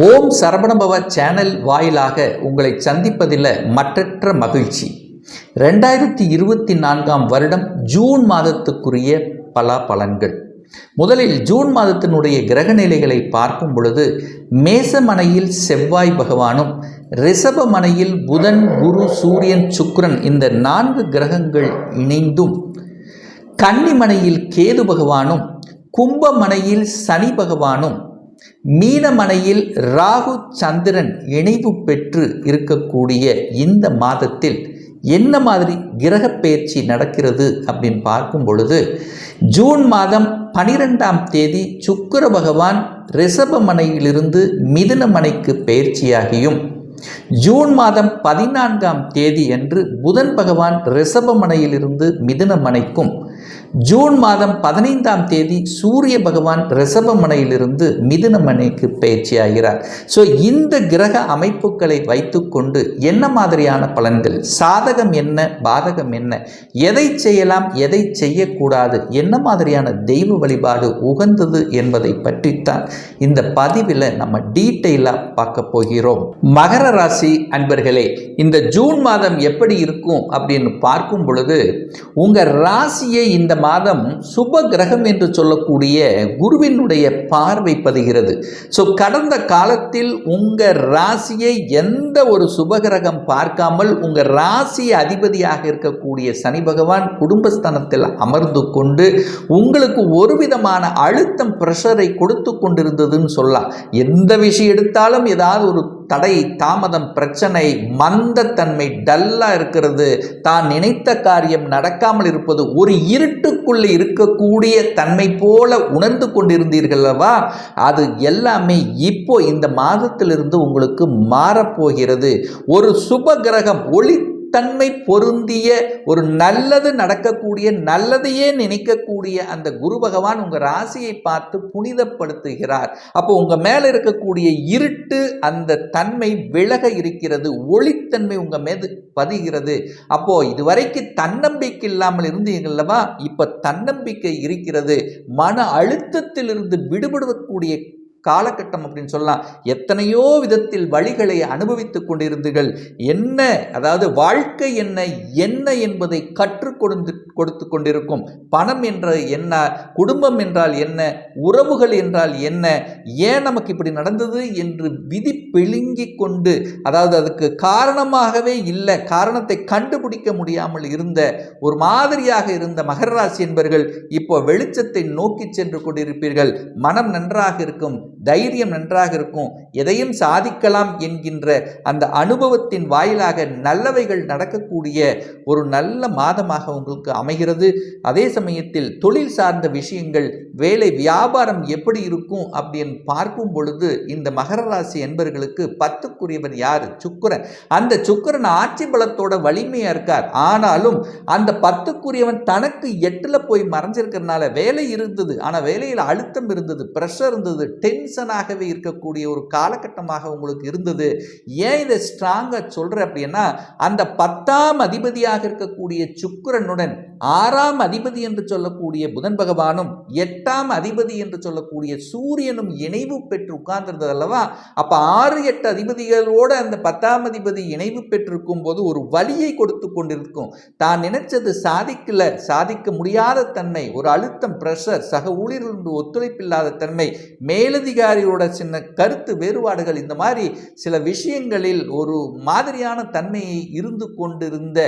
ஓம் Saravanabhava channel வாயிலாக உங்களை சந்திப்பதில் மற்றற்ற மகிழ்ச்சி. 2024 வருடம் ஜூன் மாதத்துக்குரிய பலாபலன்கள். முதலில் ஜூன் மாதத்தினுடைய கிரக நிலைகளை பார்க்கும் பொழுது மேசமனையில் செவ்வாய் பகவானும் ரிஷபமனையில் புதன் குரு சூரியன் சுக்கிரன் இந்த 4 கிரகங்கள் இணைந்தும், கன்னிமனையில் கேது பகவானும் கும்பமனையில் சனி பகவானும் மீனமனையில் ராகு சந்திரன் இணைவு பெற்று இருக்கக்கூடிய இந்த மாதத்தில் என்ன மாதிரி கிரக பெயர்ச்சி நடக்கிறது அப்படின்னு பார்க்கும் பொழுது, ஜூன் மாதம் 12ஆம் தேதி சுக்கிர பகவான் ரிஷபமனையிலிருந்து மிதுனமனைக்கு பெயர்ச்சியாகியும், ஜூன் மாதம் 14ஆம் தேதி அன்று புதன் பகவான் ரிஷபமனையிலிருந்து மிதுனமனைக்கும், ஜூன் மாதம் 15ஆம் தேதி சூரிய பகவான் ரிஷபமனையிலிருந்து மிதுனமனைக்கு பயிற்சியாகிறார். ஸோ இந்த கிரக அமைப்புகளை வைத்துக்கொண்டு என்ன மாதிரியான பலன்கள், சாதகம் என்ன பாதகம் என்ன, எதை செய்யலாம் எதை செய்யக்கூடாது, என்ன மாதிரியான தெய்வ வழிபாடு உகந்தது என்பதை பற்றித்தான் இந்த பதிவில் நம்ம டீட்டெயிலாக பார்க்க போகிறோம். மகர ராசி அன்பர்களே, இந்த ஜூன் மாதம் எப்படி இருக்கும் அப்படின்னு பார்க்கும் பொழுது, உங்கள் ராசியை இந்த மாதம் சுப கிரகம் என்று சொல்லக்கூடிய குருவினுடைய பார்வை பதிகிறது. ஸோ கடந்த காலத்தில் உங்க ராசியை எந்த ஒரு சுபகிரகம் பார்க்காமல் உங்க ராசி அதிபதியாக இருக்கக்கூடிய சனி பகவான் குடும்பஸ்தானத்தில் அமர்ந்து கொண்டு உங்களுக்கு ஒரு விதமான அழுத்தம் பிரஷரை கொடுத்து கொண்டிருந்ததுன்னு சொல்லலாம். எந்த விஷயம் எடுத்தாலும் ஏதாவது ஒரு தடை, தாமதம், பிரச்சனை, மந்தத்தன்மை, டல்லா இருக்கிறது, தான் நினைத்த காரியம் நடக்காமல் இருப்பது, ஒரு இருட்டுக்குள்ளே இருக்கக்கூடிய தன்மை போல உணர்ந்து கொண்டிருந்தீர்களவா, அது எல்லாமே இப்போ இந்த மாதத்திலிருந்து உங்களுக்கு மாறப்போகிறது. ஒரு சுப கிரகம், ஒளி தன்மை பொருந்திய, ஒரு நல்லது நடக்கக்கூடிய, நல்லதையே நினைக்கக்கூடிய அந்த குரு பகவான் உங்க ராசியை பார்த்து புனிதப்படுத்துகிறார். அப்போ உங்க மேல இருக்கக்கூடிய இருட்டு அந்த தன்மை விலக இருக்கிறது, ஒளித்தன்மை உங்க மீது பதிகிறது. அப்போ இதுவரைக்கும் தன்னம்பிக்கை இல்லாமல் இருந்தீங்கல்லவா, இப்ப தன்னம்பிக்கை இருக்கிறது. மன அழுத்தத்திலிருந்து விடுபடக்கூடிய காலகட்டம் அப்படின்னு சொல்லலாம். எத்தனையோ விதத்தில் வழிகளை அனுபவித்துக் கொண்டிருந்தீர்கள். என்ன, அதாவது வாழ்க்கை என்ன என்ன என்பதை கற்றுக் கொடுத்து கொண்டிருக்கும். பணம் என்ற என்ன, குடும்பம் என்றால் என்ன, உறவுகள் என்றால் என்ன, ஏன் நமக்கு இப்படி நடந்தது என்று விதி பிழுங்கி கொண்டு, அதாவது அதுக்கு காரணமாகவே இல்லை, காரணத்தை கண்டுபிடிக்க முடியாமல் இருந்த ஒரு மாதிரியாக இருந்த மகர ராசி என்பவர்கள் இப்போ வெளிச்சத்தை நோக்கி சென்று கொண்டிருப்பீர்கள். மனம் நன்றாக இருக்கும், தைரியம் நன்றாக இருக்கும், எதையும் சாதிக்கலாம் என்கின்ற அந்த அனுபவத்தின் வாயிலாக நல்லவைகள் நடக்கக்கூடிய ஒரு நல்ல மாதமாக உங்களுக்கு அமைகிறது. அதே சமயத்தில் தொழில் சார்ந்த விஷயங்கள், வேலை வியாபாரம் எப்படி இருக்கும் அப்படின்னு பார்க்கும் பொழுது, இந்த மகர ராசி என்பவர்களுக்கு 10க்குரியவன் யாரு? சுக்கிரன். அந்த சுக்கிரன் ஆட்சி பலத்தோட வலிமையா இருக்கார். ஆனாலும் அந்த 10க்குரியவன் தனக்கு 8ல போய் மறைஞ்சிருக்கிறதுனால வேலை இருந்தது, ஆனா வேலையில் அழுத்தம் இருந்தது, பிரஷர் இருந்தது, டென்ஷனாகவே இருக்கக்கூடிய ஒரு காலகட்டமாக உங்களுக்கு இருந்தது. ஏன் இதை ஸ்ட்ராங்கா சொல்றேன் அப்படின்னா, அந்த 10ஆம் அதிபதியாக இருக்கக்கூடிய சுக்கிரனுடன் 6ஆம் அதிபதி என்று சொல்லக்கூடிய புதன் பகவானும் 8ஆம் அதிபதி என்று சொல்லக்கூடிய சூரியனும் இணைவு பெற்று உட்கார்ந்திருந்தது அல்லவா. அப்ப 6, 8 அதிபதிகளோடு அந்த 10ஆம் அதிபதி இணைவு பெற்றிருக்கும் போது ஒரு வலியை கொடுத்து கொண்டிருக்கும். தான் நினைச்சது சாதிக்கல, சாதிக்க முடியாத தன்மை, ஒரு அழுத்தம், பிரஷர், சக ஊழியர்களுடைய ஒத்துழைப்பில்லாத தன்மை, மேலதிகாரியோட சின்ன கருத்து வேறுபாடுகள், இந்த மாதிரி சில விஷயங்களில் ஒரு மாதிரியான தன்மையை இருந்து கொண்டிருந்த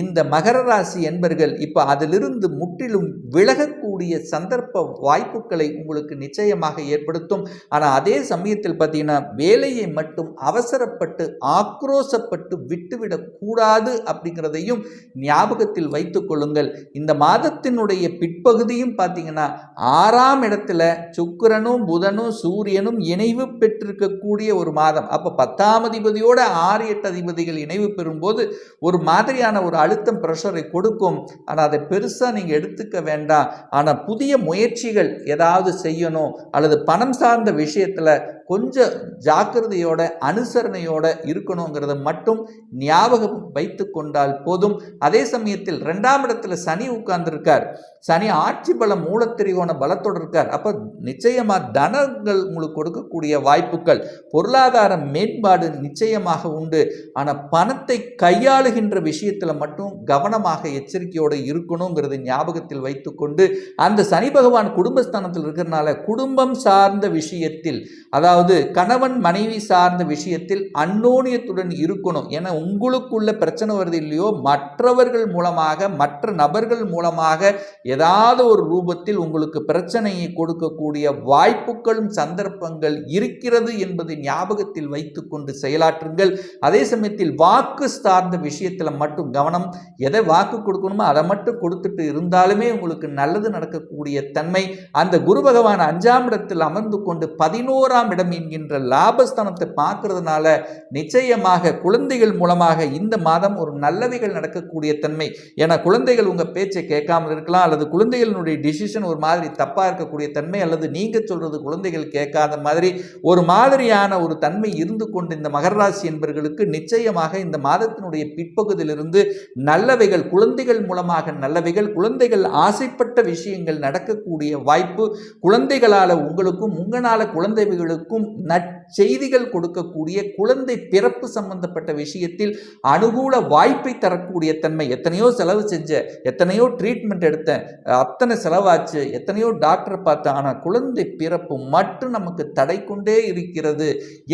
இந்த மகர ராசி என்பர்கள் இப்ப அதிலிருந்து முற்றிலும் விலகக்கூடிய சந்தர்ப்ப வாய்ப்புகளை உங்களுக்கு நிச்சயமாக ஏற்படுத்தும். ஆனால் அதே சமயத்தில் பார்த்தீங்கன்னா, வேலையை மட்டும் அவசரப்பட்டு ஆக்ரோசப்பட்டு விட்டுவிடக் கூடாது அப்படிங்கிறதையும் ஞாபகத்தில் வைத்துக் கொள்ளுங்கள். இந்த மாதத்தினுடைய பிற்பகுதியும் பார்த்தீங்கன்னா 6ஆம் இடத்துல சுக்கிரனும் புதனும் சூரியனும் இணைவு பெற்றிருக்கக்கூடிய ஒரு மாதம். அப்போ 10ஆம் அதிபதியோட 6, 8 அதிபதிகள் இணைவு பெறும்போது ஒரு மாதிரியான ஒரு அழுத்தம் பிரஷரை கொடுக்கும். ஆனால் அதை பெருசாக நீங்கள் எடுத்துக்க வேண்டாம். ஆனால் புதிய முயற்சிகள் ஏதாவது செய்யணும், அல்லது பணம் சார்ந்த விஷயத்தில் கொஞ்சம் ஜாக்கிரதையோட அனுசரணையோட இருக்கணுங்கிறத மட்டும் ஞாபகம் வைத்து கொண்டால் போதும். அதே சமயத்தில் 2ஆம் இடத்துல சனி உட்கார்ந்துருக்கார். சனி ஆட்சி பலம் மூலத்திரிகோண பலத்தோடு இருக்கார். அப்போ நிச்சயமா தனங்கள் உங்களுக்கு கொடுக்கக்கூடிய வாய்ப்புகள், பொருளாதார மேம்பாடு நிச்சயமாக உண்டு. ஆனால் பணத்தை கையாளுகின்ற விஷயத்துல மட்டும் கவனமாக எச்சரிக்கையோடு இருக்கணுங்கிறது ஞாபகத்தில் வைத்துக்கொண்டு, அந்த சனி பகவான் குடும்பஸ்தானத்தில் இருக்கிறதுனால குடும்பம் சார்ந்த விஷயத்தில், அதாவது கணவன் மனைவி சார்ந்த விஷயத்தில் அந்யோன்யத்துடன் இருக்கணும். ஏன்னா உங்களுக்குள்ள பிரச்சனை வருது இல்லையோ, மற்றவர்கள் மூலமாக, மற்ற நபர்கள் மூலமாக ஏதாவது ஒரு ரூபத்தில் உங்களுக்கு பிரச்சனையை கொடுக்கக்கூடிய வாய்ப்புகளும் சந்தர்ப்பங்கள் இருக்கிறது என்பதை ஞாபகத்தில் வைத்துக்கொண்டு செயலாற்றுங்கள். அதே சமயத்தில் வாக்கு சார்ந்த விஷயத்தில் மட்டும் கவனம். எதை வாக்கு கொடுக்கணுமோ அதை மட்டும் கொடுத்துட்டு இருந்தாலுமே உங்களுக்கு நல்லது நடக்கக்கூடிய தன்மை. அந்த குரு பகவான் 5ஆம் இடத்தில் அமர்ந்து கொண்டு 11ஆம் இடம் என்கின்ற லாபஸ்தானத்தை பார்க்கறதுனால நிச்சயமாக குழந்தைகள் மூலமாக இந்த மாதம் ஒரு நல்லவைகள் நடக்கக்கூடிய தன்மை. ஏன்னா குழந்தைகள் உங்க பேச்சை கேட்காமல் இருக்கலாம், அல்லது குழந்தைகளுடைய டிசிஷன் ஒரு மாதிரி தப்பா இருக்கக்கூடிய தன்மை, அல்லது நீங்க சொல்றது குழந்தைகள் கேட்காத மாதிரி ஒரு மாதிரியான ஒரு தன்மை இருந்து கொண்டு இந்த மகர ராசி என்பவர்களுக்கு நிச்சயமாக இந்த மாதத்தினுடைய பிற்பகுதியிலிருந்து நல்லவைகள், குழந்தைகள் மூலமாக நல்லவைகள், குழந்தைகள் ஆசைப்பட்ட விஷயங்கள் நடக்கக்கூடிய வாய்ப்பு, குழந்தைகளால உங்களுக்கும் உங்களால குழந்தைகளுக்கும் நற்செய்திகள் கொடுக்கக்கூடிய, குழந்தை பிறப்பு சம்பந்தப்பட்ட விஷயத்தில் அனுகூல வாய்ப்பை தரக்கூடிய தன்மை. எத்தனையோ செலவு செஞ்ச, எத்தனையோ ட்ரீட்மெண்ட் எடுத்தேன், அத்தனை செலவாச்சு, எத்தனையோ டாக்டர் பார்த்தேன், ஆனால் குழந்தை பிறப்பு மட்டும் நமக்கு தடை கொண்டே இருக்கிறது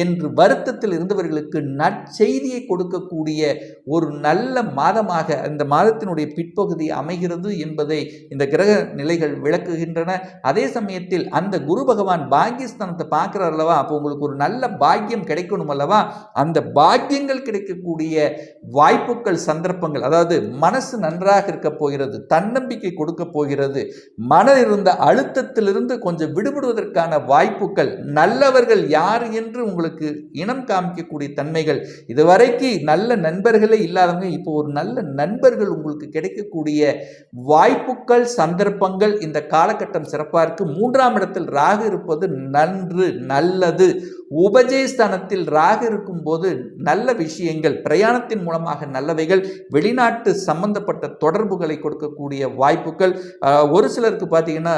என்று வருத்தத்தில் இருந்தவர்களுக்கு நற்செய்தியை கொடுக்கக்கூடிய ஒரு நல்ல மாதமாக இந்த மாதத்தினுடைய பிற்பகுதி அமைகிறது என்பதை இந்த கிரக நிலைகள் விளக்குகின்றன. அதே சமயத்தில் அந்த குரு பகவான் பாக்கியஸ்தானத்தை பார்க்கிறார் அல்லவா, அப்போ உங்களுக்கு ஒரு நல்ல பாக்கியம் கிடைக்கணும் அல்லவா, அந்த பாக்கியங்கள் கிடைக்கக்கூடிய வாய்ப்புகள், சந்தர்ப்பங்கள், அதாவது மனசு நன்றாக இருக்க போகிறது, தன்னம்பிக்கை கொடுக்க போகிறது, மனதில் இருந்த அழுத்தத்திலிருந்து கொஞ்சம் விடுபடுவதற்கான வாய்ப்புகள், நல்லவர்கள் யார் என்று உங்களுக்கு இனம் காமிக்கக்கூடிய தன்மைகள், இதுவரைக்கு நல்ல நண்பர்களே இல்லாதவங்க இப்போ ஒரு நல்ல நண்பர்கள் உங்களுக்கு கிடைக்கக்கூடிய வாய்ப்புகள், சந்தர்ப்பங்கள் இந்த காலகட்டம் சிறப்பாக இருக்கு. 3ஆம் இடத்தில் ராகு இருப்பது நன்று, நல்லது. உபஜயஸ்தானத்தில் ராகு இருக்கும் போது நல்ல விஷயங்கள், பிரயாணத்தின் மூலமாக நல்லவைகள், வெளிநாட்டு சம்பந்தப்பட்ட தொடர்புகளை கொடுக்கக்கூடிய வாய்ப்புகள், ஒரு சிலருக்கு பார்த்தீங்கன்னா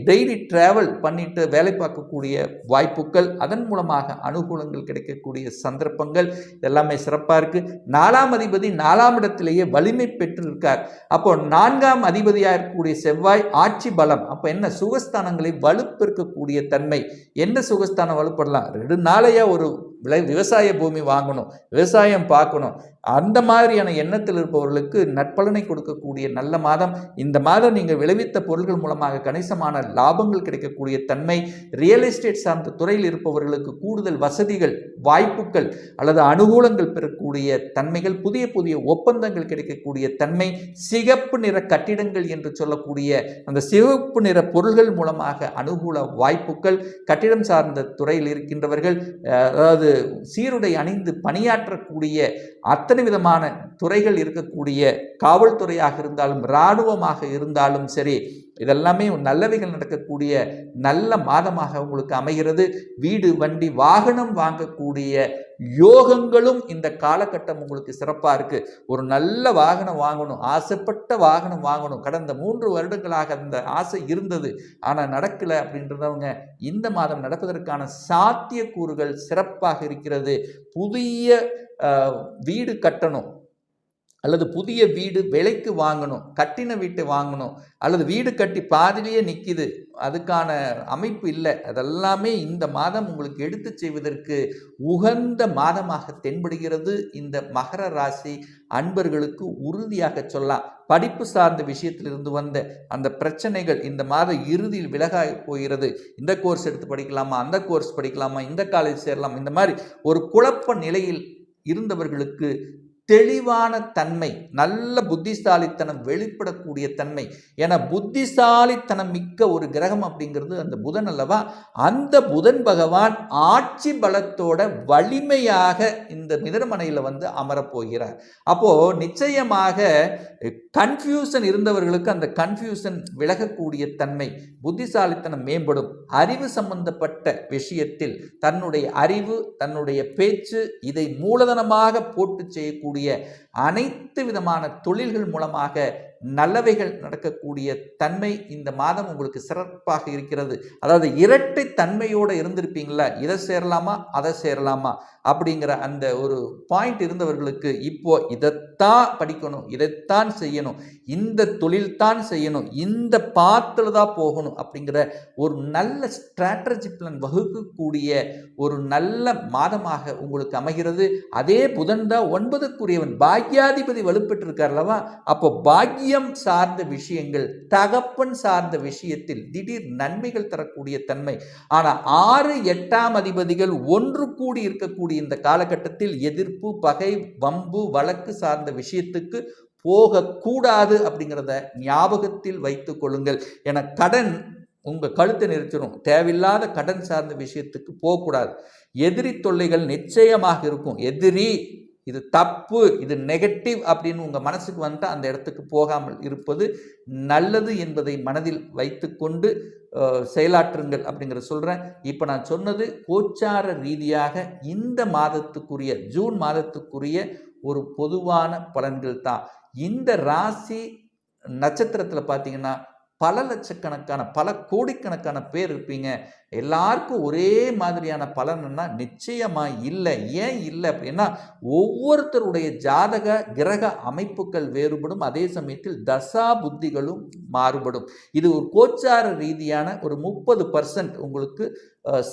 டெய்லி டிராவல் பண்ணிட்டு வேலை பார்க்கக்கூடிய வாய்ப்புகள், அதன் மூலமாக அனுகூலங்கள் கிடைக்கக்கூடிய சந்தர்ப்பங்கள் எல்லாமே சிறப்பாக இருக்கு. 4ஆம் அதிபதி 4ஆம் இடத்திலேயே வலிமை பெற்று இருக்கார். அப்போ 4ஆம் அதிபதியாக இருக்கக்கூடிய செவ்வாய் ஆட்சி பலம். அப்போ என்ன, சுகஸ்தானங்களை வலுப்பெருக்கக்கூடிய தன்மை. என்ன சுகஸ்தானம் வலுப்படலாம், 2 நாளையா ஒரு விவசாய பூமி வாங்கணும், விவசாயம் பார்க்கணும், அந்த மாதிரியான எண்ணத்தில் இருப்பவர்களுக்கு நற்பலனை கொடுக்கக்கூடிய நல்ல மாதம். இந்த மாதம் நீங்கள் விளைவித்த பொருட்கள் மூலமாக கணிசமான லாபங்கள் கிடைக்கக்கூடிய தன்மை. ரியல் எஸ்டேட் சார்ந்த துறையில் இருப்பவர்களுக்கு கூடுதல் வசதிகள், வாய்ப்புகள் அல்லது அனுகூலங்கள் பெறக்கூடிய தன்மைகள், புதிய புதிய ஒப்பந்தங்கள் கிடைக்கக்கூடிய தன்மை. சிகப்பு நிற கட்டிடங்கள் என்று சொல்லக்கூடிய அந்த சிவப்பு நிற பொருள்கள் மூலமாக அனுகூல வாய்ப்புகள். கட்டிடம் சார்ந்த துறையில் இருக்கின்றவர்கள், அதாவது சீருடை அணிந்து பணியாற்றக்கூடிய அத்தனை விதமான துறைகள் இருக்கக்கூடிய, காவல்துறையாக இருந்தாலும் இராணுவமாக இருந்தாலும் சரி, இதெல்லாமே நல்லவைகள் நடக்கக்கூடிய நல்ல மாதமாக உங்களுக்கு அமைகிறது. வீடு, வண்டி, வாகனம் வாங்கக்கூடிய யோகங்களும் இந்த காலகட்டம் உங்களுக்கு சிறப்பாக இருக்கு. ஒரு நல்ல வாகனம் வாங்கணும், ஆசைப்பட்ட வாகனம் வாங்கணும், கடந்த 3 வருடங்களாக அந்த ஆசை இருந்தது ஆனால் நடக்கலை அப்படின்றவங்க இந்த மாதம் நடப்பதற்கான சாத்தியக்கூறுகள் சிறப்பாக இருக்கிறது. புதிய வீடு கட்டணும், அல்லது புதிய வீடு விலைக்கு வாங்கணும், கட்டின வீட்டை வாங்கணும், அல்லது வீடு கட்டி பாதிலேயே நிற்கிது, அதுக்கான அமைப்பு இல்லை, அதெல்லாமே இந்த மாதம் உங்களுக்கு எடுத்து செய்வதற்கு உகந்த மாதமாக தென்படுகிறது. இந்த மகர ராசி அன்பர்களுக்கு உறுதியாக சொல்லலாம். படிப்பு சார்ந்த விஷயத்திலிருந்து வந்த அந்த பிரச்சனைகள் இந்த மாத இறுதியில் விலகாய் போகிறது. இந்த கோர்ஸ் எடுத்து படிக்கலாமா, அந்த கோர்ஸ் படிக்கலாமா, இந்த காலேஜ் சேரலாம், இந்த மாதிரி ஒரு குழப்ப நிலையில் இருந்தவர்களுக்கு தெளிவான தன்மை, நல்ல புத்திசாலித்தனம் வெளிப்படக்கூடிய தன்மை. ஏன்னா புத்திசாலித்தனம் மிக்க ஒரு கிரகம் அப்படிங்கிறது அந்த புதன் அல்லவா. அந்த புதன் பகவான் ஆட்சி பலத்தோட வலிமையாக இந்த மிதுனமனையில் வந்து அமரப்போகிறார். அப்போ நிச்சயமாக கன்ஃபியூஷன் இருந்தவர்களுக்கு அந்த கன்ஃபியூஷன் விலகக்கூடிய தன்மை, புத்திசாலித்தனம் மேம்படும். அறிவு சம்பந்தப்பட்ட விஷயத்தில் தன்னுடைய அறிவு, தன்னுடைய பேச்சு, இதை மூலதனமாக போட்டு செய்யக்கூடிய அனைத்து விதமான தொழில்கள் மூலமாக நல்லவைகள் நடக்கக்கூடிய தன்மை இந்த மாதம் உங்களுக்கு சிறப்பாக இருக்கிறது. அதாவது இரட்டை தன்மையோடு இருந்திருப்பீங்களா, இதை சேரலாமா அதை சேரலாமா அப்படிங்கிற அந்த ஒரு பாயிண்ட் இருந்தவர்களுக்கு இப்போ இதைத்தான் படிக்கணும், இதைத்தான் செய்யணும், இந்த தொழில்தான் செய்யணும், இந்த பாத்தில் தான் போகணும் அப்படிங்கிற ஒரு நல்ல ஸ்ட்ராட்டஜி பிளான் வகுக்கக்கூடிய ஒரு நல்ல மாதமாக உங்களுக்கு அமைகிறது. அதே புதன் தான் 9க்குரியவன், பாக்யாதிபதி வலுப்பெற்றிருக்கார் அல்லவா. அப்போ பாக்கியம் சார்ந்த விஷயங்கள், தகப்பன் சார்ந்த விஷயத்தில் திடீர் நன்மைகள் தரக்கூடிய தன்மை. ஆனால் 6, 8ஆம் அதிபதிகள் ஒன்று கூடி இருக்கக்கூடிய இந்த காலகட்டத்தில் எதிர்ப்பு, பகை, வம்பு, வழக்கு சார்ந்த விஷயத்துக்கு போகக்கூடாது அப்படிங்கிறத ஞாபகத்தில் வைத்துக் கொள்ளுங்கள். என கடன் உங்கள் கழுத்தை நெரிச்சிடும். தேவையில்லாத கடன் சார்ந்த விஷயத்துக்கு போகக்கூடாது. எதிரி தொல்லைகள் நிச்சயமாக இருக்கும். எதிரி, இது தப்பு, இது நெகட்டிவ் அப்படின்னு உங்கள் மனசுக்கு வந்துட்டால் அந்த இடத்துக்கு போகாமல் இருப்பது நல்லது என்பதை மனதில் வைத்துக்கொண்டு செயலாற்றுங்கள் அப்படிங்கிற சொல்கிறேன். இப்போ நான் சொன்னது கோச்சார ரீதியாக இந்த மாதத்துக்குரிய, ஜூன் மாதத்துக்குரிய ஒரு பொதுவான பலன்கள் தான். இந்த ராசி நட்சத்திரத்தில் பார்த்தீங்கன்னா பல லட்சக்கணக்கான, பல கோடிக்கணக்கான பேர் இருப்பீங்க. எல்லாருக்கும் ஒரே மாதிரியான பலன்னா நிச்சயமாக இல்லை. ஏன் இல்லை அப்படின்னா ஒவ்வொருத்தருடைய ஜாதக கிரக அமைப்புகள் வேறுபடும். அதே சமயத்தில் தசா புத்திகளும் மாறுபடும். இது ஒரு கோச்சார ரீதியான ஒரு 30% உங்களுக்கு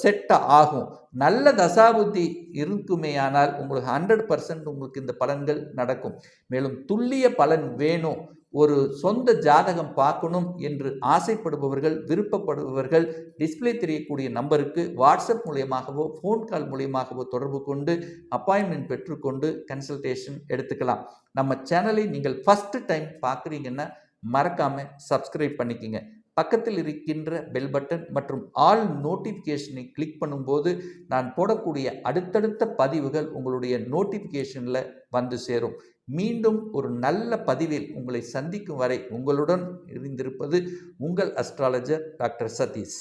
செட் ஆகும். நல்ல தசாபுத்தி இருக்குமேயானால் உங்களுக்கு 100% உங்களுக்கு இந்த பலன்கள் நடக்கும். மேலும் துல்லிய பலன் வேணும், ஒரு சொந்த ஜாதகம் பார்க்கணும் என்று ஆசைப்படுபவர்கள், விருப்பப்படுபவர்கள் டிஸ்பிளே தெரியக்கூடிய நம்பருக்கு வாட்ஸ்அப் மூலியமாகவோ ஃபோன் கால் மூலியமாகவோ தொடர்பு கொண்டு அப்பாயின்மெண்ட் பெற்றுக்கொண்டு கன்சல்டேஷன் எடுத்துக்கலாம். நம்ம சேனலை நீங்கள் ஃபஸ்ட்டு டைம் பார்க்குறீங்கன்னா மறக்காமல் சப்ஸ்கிரைப் பண்ணிக்கோங்க. பக்கத்தில் இருக்கின்ற பெல் பட்டன் மற்றும் ஆல் நோட்டிஃபிகேஷனை கிளிக் பண்ணும்போது நான் போடக்கூடிய அடுத்தடுத்த பதிவுகள் உங்களுடைய நோட்டிஃபிகேஷனில் வந்து சேரும். மீண்டும் ஒரு நல்ல பதிவில் உங்களை சந்திக்கும் வரை உங்களுடன் இருந்திருப்பது உங்கள் அஸ்ட்ராலஜர் டாக்டர் சதீஷ்.